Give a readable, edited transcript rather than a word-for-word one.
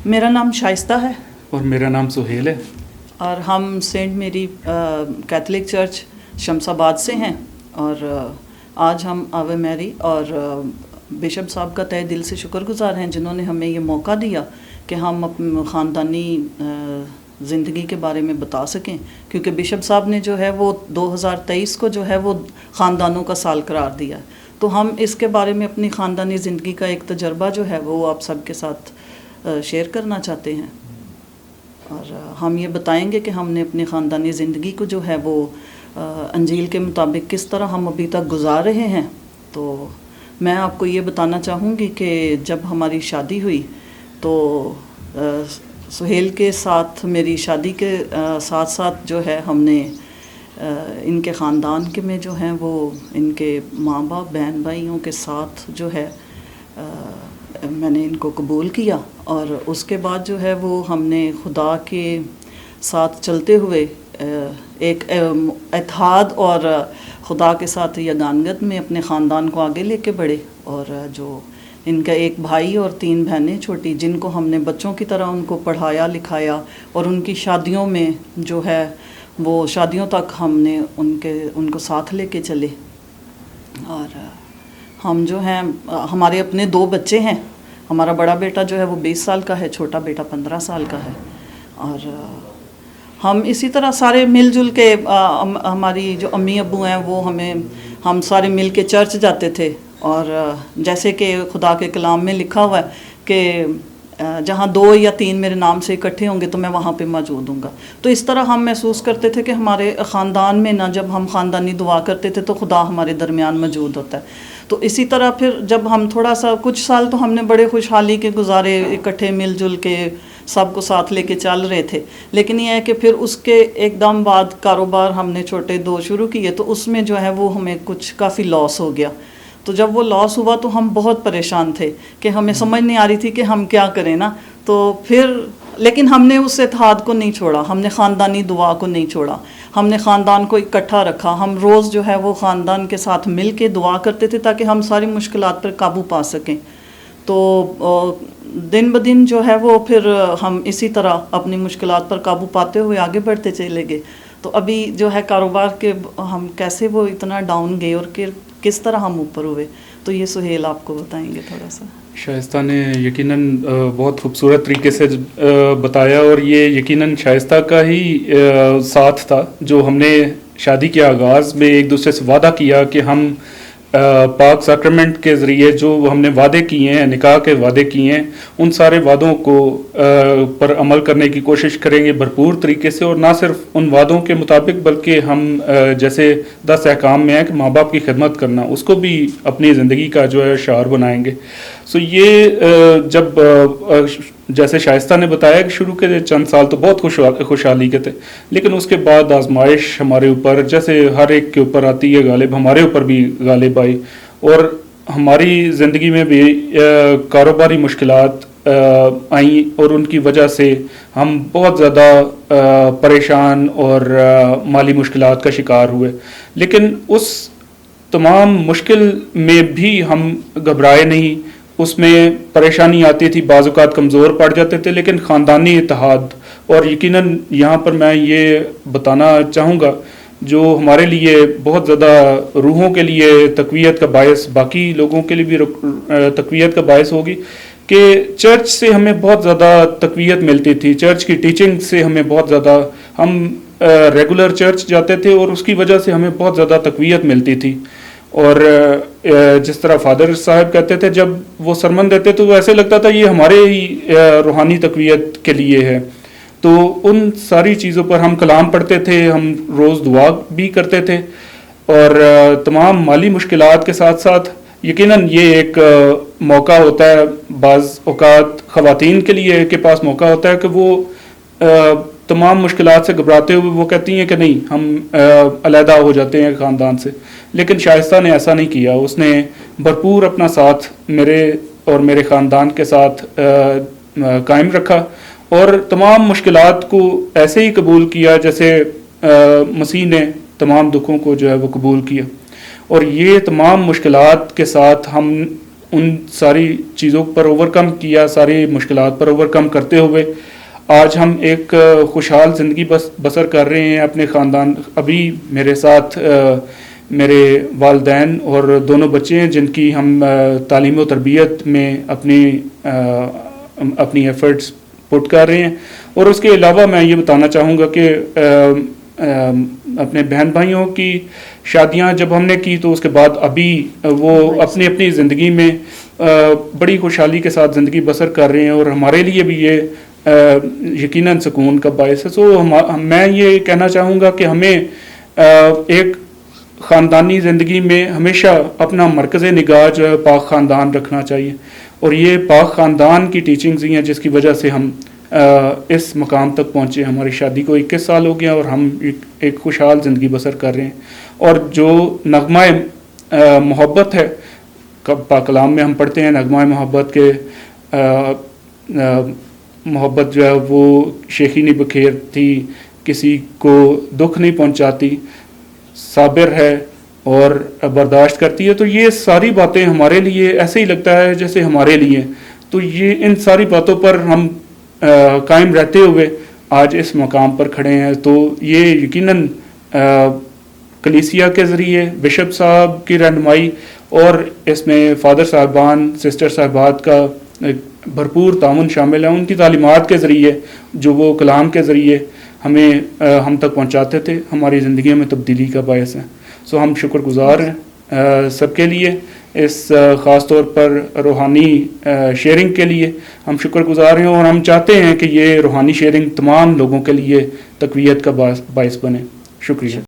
میرا نام شائستہ ہے اور میرا نام سہیل ہے اور ہم سینٹ میری کیتھولک چرچ شمس آباد سے ہیں، اور آج ہم آوے میری اور بشپ صاحب کا تہہ دل سے شکر گزار ہیں جنہوں نے ہمیں یہ موقع دیا کہ ہم اپنی خاندانی زندگی کے بارے میں بتا سکیں، کیونکہ بشپ صاحب نے جو ہے وہ 2023 کو جو ہے وہ خاندانوں کا سال قرار دیا، تو ہم اس کے بارے میں اپنی خاندانی زندگی کا ایک تجربہ جو ہے وہ آپ سب کے ساتھ شیئر کرنا چاہتے ہیں، اور ہم یہ بتائیں گے کہ ہم نے اپنی خاندانی زندگی کو جو ہے وہ انجیل کے مطابق کس طرح ہم ابھی تک گزار رہے ہیں۔ تو میں آپ کو یہ بتانا چاہوں گی کہ جب ہماری شادی ہوئی تو سہیل کے ساتھ میری شادی کے ساتھ ساتھ جو ہے ہم نے ان کے خاندان کے میں جو ہیں وہ ان کے ماں باپ بہن بھائیوں کے ساتھ جو ہے میں نے ان کو قبول کیا، اور اس کے بعد جو ہے وہ ہم نے خدا کے ساتھ چلتے ہوئے ایک اتحاد اور خدا کے ساتھ یگانگت میں اپنے خاندان کو آگے لے کے بڑھے، اور جو ان کا ایک بھائی اور 3 بہنیں چھوٹی جن کو ہم نے بچوں کی طرح ان کو پڑھایا لکھایا، اور ان کی شادیوں میں جو ہے وہ شادیوں تک ہم نے ان کو ساتھ لے کے چلے، اور ہم جو ہیں ہمارے اپنے 2 بچے ہیں، ہمارا بڑا بیٹا جو ہے وہ 20 سال کا ہے، چھوٹا بیٹا 15 سال کا ہے، اور ہم اسی طرح سارے مل جل کے ہماری جو امی ابو ہیں وہ ہم سارے مل کے چرچ جاتے تھے، اور جیسے کہ خدا کے کلام میں لکھا ہوا ہے کہ جہاں 2 یا 3 میرے نام سے اکٹھے ہوں گے تو میں وہاں پہ موجود ہوں گا، تو اس طرح ہم محسوس کرتے تھے کہ ہمارے خاندان میں نہ جب ہم خاندانی دعا کرتے تھے تو خدا ہمارے درمیان موجود ہوتا ہے۔ تو اسی طرح پھر جب ہم تھوڑا سا کچھ سال تو ہم نے بڑے خوشحالی کے گزارے، اکٹھے مل جل کے سب کو ساتھ لے کے چل رہے تھے، لیکن یہ ہے کہ پھر اس کے ایک دم بعد کاروبار ہم نے چھوٹے 2 شروع کیے تو اس میں جو ہے وہ ہمیں کچھ کافی لاس ہو گیا، تو جب وہ لاس ہوا تو ہم بہت پریشان تھے کہ ہمیں سمجھ نہیں آ رہی تھی کہ ہم کیا کریں نا، تو پھر لیکن ہم نے اس اتحاد کو نہیں چھوڑا، ہم نے خاندانی دعا کو نہیں چھوڑا، ہم نے خاندان کو اکٹھا رکھا، ہم روز جو ہے وہ خاندان کے ساتھ مل کے دعا کرتے تھے تاکہ ہم ساری مشکلات پر قابو پا سکیں، تو دن بدن جو ہے وہ پھر ہم اسی طرح اپنی مشکلات پر قابو پاتے ہوئے آگے بڑھتے چلے گئے، تو ابھی جو ہے کاروبار کے ہم کیسے وہ اتنا ڈاؤن گئے اور کس طرح ہم اوپر ہوئے، تو یہ سہیل آپ کو بتائیں گے تھوڑا سا۔ شائستہ نے یقیناً بہت خوبصورت طریقے سے بتایا، اور یہ یقیناً شائستہ کا ہی ساتھ تھا جو ہم نے شادی کے آغاز میں ایک دوسرے سے وعدہ کیا کہ ہم پاک سیکرمنٹ کے ذریعے جو ہم نے وعدے کیے ہیں، نکاح کے وعدے کیے ہیں، ان سارے وعدوں کو پر عمل کرنے کی کوشش کریں گے بھرپور طریقے سے، اور نہ صرف ان وعدوں کے مطابق بلکہ ہم جیسے 10 احکام میں ہے کہ ماں باپ کی خدمت کرنا، اس کو بھی اپنی زندگی کا جو ہے شعار بنائیں گے۔ سو یہ جب جیسے شائستہ نے بتایا کہ شروع کے چند سال تو بہت خوشحالی کے تھے، لیکن اس کے بعد آزمائش ہمارے اوپر جیسے ہر ایک کے اوپر آتی ہے غالب، ہمارے اوپر بھی غالب آئی، اور ہماری زندگی میں بھی کاروباری مشکلات آئیں، اور ان کی وجہ سے ہم بہت زیادہ پریشان اور مالی مشکلات کا شکار ہوئے، لیکن اس تمام مشکل میں بھی ہم گھبرائے نہیں، اس میں پریشانی آتی تھی، بعض اوقات کمزور پڑ جاتے تھے، لیکن خاندانی اتحاد، اور یقیناً یہاں پر میں یہ بتانا چاہوں گا جو ہمارے لیے بہت زیادہ روحوں کے لیے تقویت کا باعث، باقی لوگوں کے لیے بھی تقویت کا باعث ہوگی کہ چرچ سے ہمیں بہت زیادہ تقویت ملتی تھی، چرچ کی ٹیچنگ سے ہمیں بہت زیادہ، ہم ریگولر چرچ جاتے تھے اور اس کی وجہ سے ہمیں بہت زیادہ تقویت ملتی تھی، اور جس طرح فادر صاحب کہتے تھے جب وہ سرمن دیتے تو ایسے لگتا تھا یہ ہمارے ہی روحانی تقویت کے لیے ہے، تو ان ساری چیزوں پر ہم کلام پڑھتے تھے، ہم روز دعا بھی کرتے تھے، اور تمام مالی مشکلات کے ساتھ ساتھ یقیناً یہ ایک موقع ہوتا ہے بعض اوقات خواتین کے لیے کے پاس موقع ہوتا ہے کہ وہ تمام مشکلات سے گھبراتے ہوئے وہ کہتی ہیں کہ نہیں ہم علیحدہ ہو جاتے ہیں خاندان سے، لیکن شائستہ نے ایسا نہیں کیا، اس نے بھرپور اپنا ساتھ میرے اور میرے خاندان کے ساتھ قائم رکھا، اور تمام مشکلات کو ایسے ہی قبول کیا جیسے مسیح نے تمام دکھوں کو جو ہے وہ قبول کیا، اور یہ تمام مشکلات کے ساتھ ہم ان ساری چیزوں پر اوورکم کیا, ساری مشکلات پر اوورکم کرتے ہوئے آج ہم ایک خوشحال زندگی بسر کر رہے ہیں اپنے خاندان. ابھی میرے ساتھ میرے والدین اور دونوں بچے ہیں جن کی ہم تعلیم و تربیت میں اپنی ایفرٹس پٹ کر رہے ہیں. اور اس کے علاوہ میں یہ بتانا چاہوں گا کہ اپنے بہن بھائیوں کی شادیاں جب ہم نے کی تو اس کے بعد ابھی وہ اپنی زندگی میں بڑی خوشحالی کے ساتھ زندگی بسر کر رہے ہیں, اور ہمارے لیے بھی یہ یقیناً سکون کا باعث ہے. سو میں یہ کہنا چاہوں گا کہ ہمیں ایک خاندانی زندگی میں ہمیشہ اپنا مرکز نگاہ جو ہے پاک خاندان رکھنا چاہیے, اور یہ پاک خاندان کی ٹیچنگز ہی ہیں جس کی وجہ سے ہم اس مقام تک پہنچے. ہماری شادی کو 21 سال ہو گیا اور ہم ایک خوشحال زندگی بسر کر رہے ہیں. اور جو نغمہ محبت ہے پاک کلام میں ہم پڑھتے ہیں, نغمہ محبت کے محبت جو ہے وہ شیخی نہیں بکھیرتی, کسی کو دکھ نہیں پہنچاتی, صابر ہے اور برداشت کرتی ہے. تو یہ ساری باتیں ہمارے لیے ایسے ہی لگتا ہے جیسے ہمارے لیے. تو یہ ان ساری باتوں پر ہم قائم رہتے ہوئے آج اس مقام پر کھڑے ہیں. تو یہ یقیناً کلیسیا کے ذریعے بشپ صاحب کی رہنمائی اور اس میں فادر صاحبان سسٹر صاحبات کا بھرپور تعاون شامل ہے. ان کی تعلیمات کے ذریعے جو وہ کلام کے ذریعے ہم تک پہنچاتے تھے ہماری زندگیوں میں تبدیلی کا باعث ہے. سو ہم شکر گزار ہیں سب کے لیے, اس خاص طور پر روحانی شیئرنگ کے لیے ہم شکر گزار ہیں, اور ہم چاہتے ہیں کہ یہ روحانی شیئرنگ تمام لوگوں کے لیے تقویت کا باعث بنے. شکریہ.